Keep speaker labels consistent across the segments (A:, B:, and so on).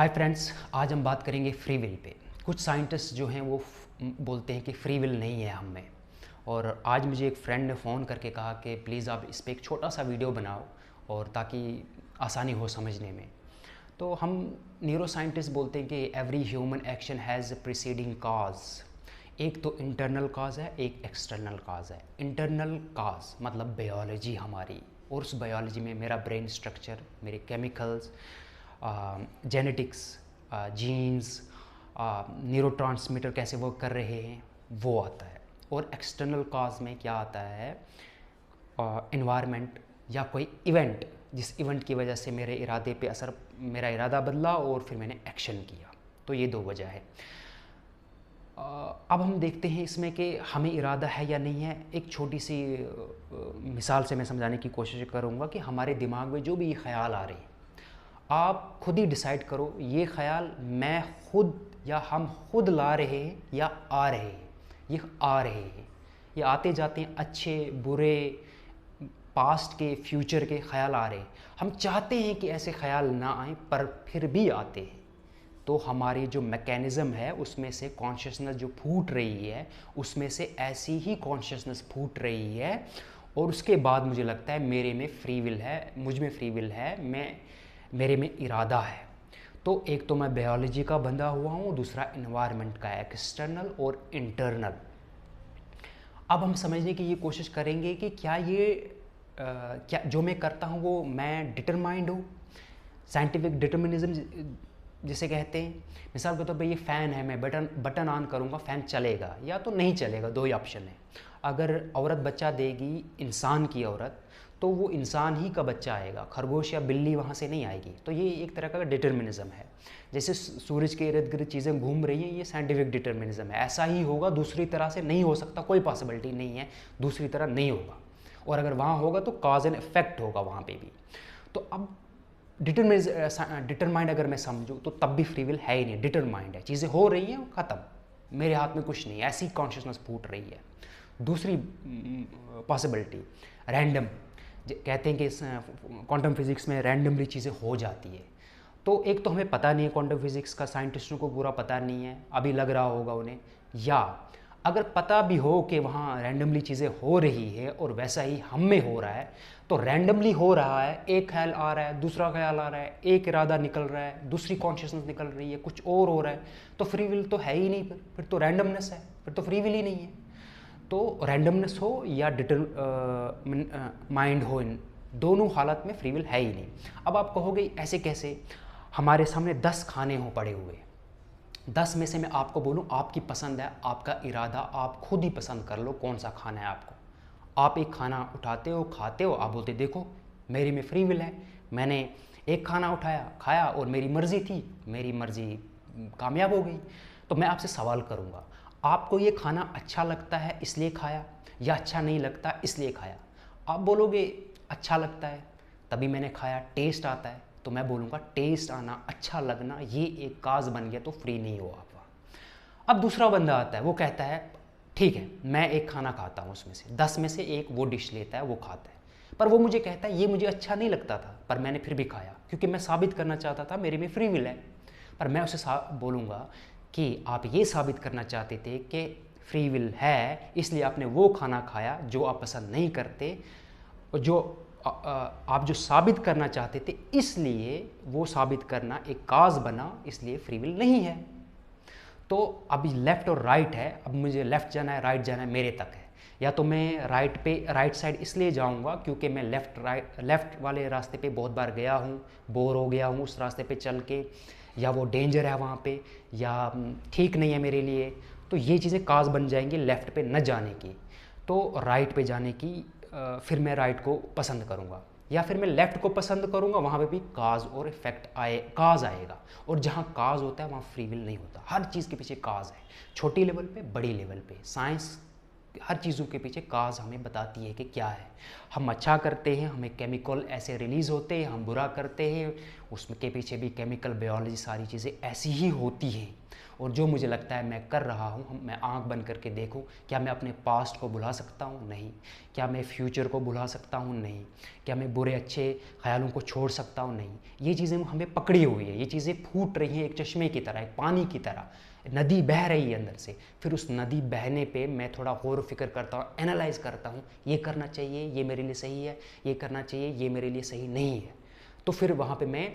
A: Hi friends, आज हम बात करेंगे फ्री विल पे। कुछ साइंटिस्ट जो हैं वो बोलते हैं कि फ्री विल नहीं है हम में। और आज मुझे एक फ्रेंड ने फ़ोन करके कहा कि प्लीज़ आप इस पे एक छोटा सा वीडियो बनाओ और ताकि आसानी हो समझने में। तो हम न्यूरो साइंटिस्ट बोलते हैं कि every human action has preceding cause. एक तो इंटरनल काज है, एक एक्सटर्नल काज है। इंटरनल काज मतलब बायोलॉजी हमारी, और उस बायोलॉजी में मेरा ब्रेन स्ट्रक्चर, मेरे केमिकल्स, जेनेटिक्स, जीन्स, न्यूरोट्रांसमीटर कैसे वर्क कर रहे हैं वो आता है। और एक्सटर्नल काज में क्या आता है, इन्वायरमेंट या कोई इवेंट, जिस इवेंट की वजह से मेरे इरादे पे असर, मेरा इरादा बदला और फिर मैंने एक्शन किया। तो ये दो वजह है। अब हम देखते हैं इसमें कि हमें इरादा है या नहीं है। एक छोटी सी मिसाल से मैं समझाने की कोशिश करूँगा कि हमारे दिमाग में जो भी ये ख्याल आ रहे हैं, आप खुद ही डिसाइड करो ये ख्याल मैं खुद या हम खुद ला रहे हैं या आ रहे हैं। ये आ रहे हैं, ये आते जाते हैं, अच्छे बुरे, पास्ट के, फ्यूचर के ख्याल आ रहे हैं। हम चाहते हैं कि ऐसे ख्याल ना आए पर फिर भी आते हैं। तो हमारी जो मैकेनिज़्म है उसमें से कॉन्शियसनेस जो फूट रही है, उसमें से ऐसी ही कॉन्शियसनेस फूट रही है। और उसके बाद मुझे लगता है मेरे में फ्री विल है, मुझ में फ्री विल है, मेरे में इरादा है। तो एक तो मैं बायोलॉजी का बंधा हुआ हूँ, दूसरा इन्वायरमेंट का, एक्सटर्नल और इंटरनल। अब हम समझने की ये कोशिश करेंगे कि क्या क्या जो मैं करता हूँ वो मैं डिटरमाइंड हूँ, साइंटिफिक डिटर्मिनिज्म जिसे कहते हैं। मिसाल के तौर पे ये फ़ैन है, मैं बटन ऑन करूँगा, फ़ैन चलेगा या तो नहीं चलेगा, दो ही ऑप्शन है। अगर औरत बच्चा देगी, इंसान की औरत, तो वो इंसान ही का बच्चा आएगा, खरगोश या बिल्ली वहाँ से नहीं आएगी। तो ये एक तरह का डिटर्मिनिज्म है। जैसे सूरज के इर्द गिर्द चीज़ें घूम रही हैं, ये साइंटिफिक डिटर्मिनिज्म है। ऐसा ही होगा, दूसरी तरह से नहीं हो सकता, कोई पॉसिबिलिटी नहीं है दूसरी तरह नहीं होगा। और अगर वहाँ होगा तो कॉज एंड इफेक्ट होगा वहाँ पे भी। तो अब डिटरमाइंड अगर मैं समझूँ तो तब भी फ्री विल है ही नहीं, डिटरमाइंड है, चीज़ें हो रही हैं, ख़त्म, मेरे हाथ में कुछ नहीं, ऐसी कॉन्शियसनेस फूट रही है। दूसरी पॉसिबिलिटी रैंडम, कहते हैं कि क्वांटम फिज़िक्स में रैंडमली चीज़ें हो जाती है। तो एक तो हमें पता नहीं है, क्वांटम फिज़िक्स का साइंटिस्टों को पूरा पता नहीं है, अभी लग रहा होगा उन्हें। या अगर पता भी हो कि वहाँ रैंडमली चीज़ें हो रही है और वैसा ही हम में हो रहा है, तो रैंडमली हो रहा है, एक ख्याल आ रहा है, दूसरा ख्याल आ रहा है, एक इरादा निकल रहा है, दूसरी कॉन्शियसनेस निकल रही है, कुछ और हो रहा है, तो फ्री विल तो है ही नहीं। फिर तो रैंडमनेस है, फिर तो फ्री विल ही नहीं है। तो रैंडमनेस हो या माइंड हो, इन दोनों हालत में फ्री विल है ही नहीं। अब आप कहोगे ऐसे कैसे, हमारे सामने 10 खाने हो पड़े हुए, 10 में से मैं आपको बोलूं आपकी पसंद है, आपका इरादा, आप खुद ही पसंद कर लो कौन सा खाना है आपको। आप एक खाना उठाते हो, खाते हो, आप बोलते देखो मेरी में फ्री विल है, मैंने एक खाना उठाया, खाया और मेरी मर्ज़ी थी, मेरी मर्ज़ी कामयाब हो गई। तो मैं आपसे सवाल करूँगा, आपको ये खाना अच्छा लगता है इसलिए खाया, या अच्छा नहीं लगता इसलिए खाया? आप बोलोगे अच्छा लगता है तभी मैंने खाया, टेस्ट आता है। तो मैं बोलूँगा टेस्ट आना, अच्छा लगना, ये एक काज बन गया तो फ्री नहीं हो आप वहाँ। अब दूसरा बंदा आता है, वो कहता है ठीक है मैं एक खाना खाता हूँ, उसमें से 10 में से एक वो डिश लेता है, वो खाता है, पर वो मुझे कहता है ये मुझे अच्छा नहीं लगता था पर मैंने फिर भी खाया क्योंकि मैं साबित करना चाहता था मेरे में फ्री विल है। पर मैं उसे बोलूँगा कि आप ये साबित करना चाहते थे कि फ्री विल है, इसलिए आपने वो खाना खाया जो आप पसंद नहीं करते, जो आप जो साबित करना चाहते थे, इसलिए वो साबित करना एक काज बना, इसलिए फ्री विल नहीं है। तो अभी लेफ़्ट और राइट है, अब मुझे लेफ़्ट जाना है, राइट जाना है, मेरे तक है। या तो मैं राइट साइड इसलिए जाऊंगा क्योंकि मैं लेफ़्ट वाले रास्ते पे बहुत बार गया हूँ, बोर हो गया हूँ उस रास्ते पे चल के, या वो डेंजर है वहाँ पे, या ठीक नहीं है मेरे लिए। तो ये चीज़ें काज बन जाएंगी लेफ़्ट पे न जाने की, तो राइट पे जाने की। फिर मैं राइट को पसंद करूँगा, या फिर मैं लेफ़्ट को पसंद करूँगा, वहाँ पे भी काज और इफेक्ट काज आएगा। और जहाँ काज होता है वहाँ फ्री विल नहीं होता। हर चीज़ के पीछे काज है, छोटी लेवल पे, बड़ी लेवल पे। साइंस हर चीज़ों के पीछे काज हमें बताती है कि क्या है। हम अच्छा करते हैं, हमें केमिकल ऐसे रिलीज़ होते हैं, हम बुरा करते हैं, उसके पीछे भी केमिकल, बायोलॉजी, सारी चीज़ें ऐसी ही होती हैं। और जो मुझे लगता है मैं कर रहा हूँ, मैं आंख बंद करके देखूँ, क्या मैं अपने पास्ट को भुला सकता हूँ? नहीं। क्या मैं फ्यूचर को भुला सकता हूँ? नहीं। क्या मैं बुरे अच्छे ख्यालों को छोड़ सकता हूँ? नहीं। ये चीज़ें हमें पकड़ी हुई है, ये चीज़ें फूट रही हैं एक चश्मे की तरह, एक पानी की तरह, नदी बह रही है अंदर से। फिर उस नदी बहने पे मैं थोड़ा गौर फिक्र करता हूँ, एनालाइज करता हूँ, ये करना चाहिए, ये मेरे लिए सही है, ये करना चाहिए, ये मेरे लिए सही नहीं है। तो फिर वहाँ पे मैं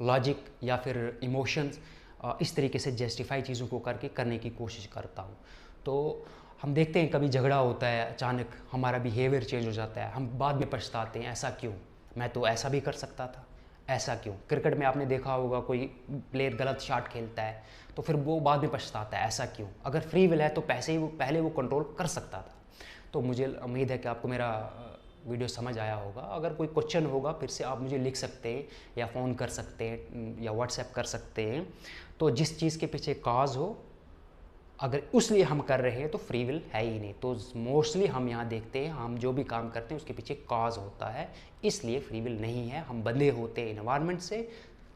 A: लॉजिक या फिर इमोशंस इस तरीके से जस्टिफाई चीज़ों को करके करने की कोशिश करता हूँ। तो हम देखते हैं कभी झगड़ा होता है, अचानक हमारा बिहेवियर चेंज हो जाता है, हम बाद में पछताते हैं, ऐसा क्यों, मैं तो ऐसा भी कर सकता था, ऐसा क्यों। क्रिकेट में आपने देखा होगा, कोई प्लेयर गलत शॉट खेलता है तो फिर वो बाद में पछताता है, ऐसा क्यों। अगर फ्री विल है तो पहले वो कंट्रोल कर सकता था। तो मुझे उम्मीद है कि आपको मेरा वीडियो समझ आया होगा। अगर कोई क्वेश्चन होगा फिर से आप मुझे लिख सकते हैं, या फ़ोन कर सकते हैं, या व्हाट्सएप कर सकते हैं। तो जिस चीज़ के पीछे काज हो, अगर उसलिए हम कर रहे हैं तो फ्री विल है ही नहीं। तो मोस्टली हम यहाँ देखते हैं, हम जो भी काम करते हैं उसके पीछे काज होता है, इसलिए फ्री विल नहीं है। हम बंधे होते हैं इन्वायरमेंट से,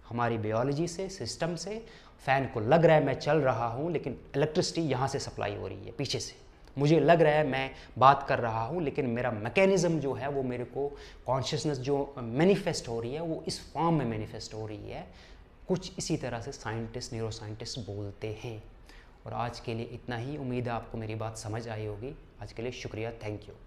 A: हमारी बायोलॉजी से, सिस्टम से। फ़ैन को लग रहा है मैं चल रहा हूँ, लेकिन इलेक्ट्रिसिटी यहाँ से सप्लाई हो रही है पीछे से। मुझे लग रहा है मैं बात कर रहा हूँ, लेकिन मेरा मैकेनिज़्म जो है वो मेरे को, कॉन्शियसनेस जो मैनिफेस्ट हो रही है वो इस फॉर्म में मैनिफेस्ट हो रही है। कुछ इसी तरह से साइंटिस्ट, न्यूरो साइंटिस्ट बोलते हैं। और आज के लिए इतना ही। उम्मीद है आपको मेरी बात समझ आई होगी। आज के लिए शुक्रिया, थैंक यू।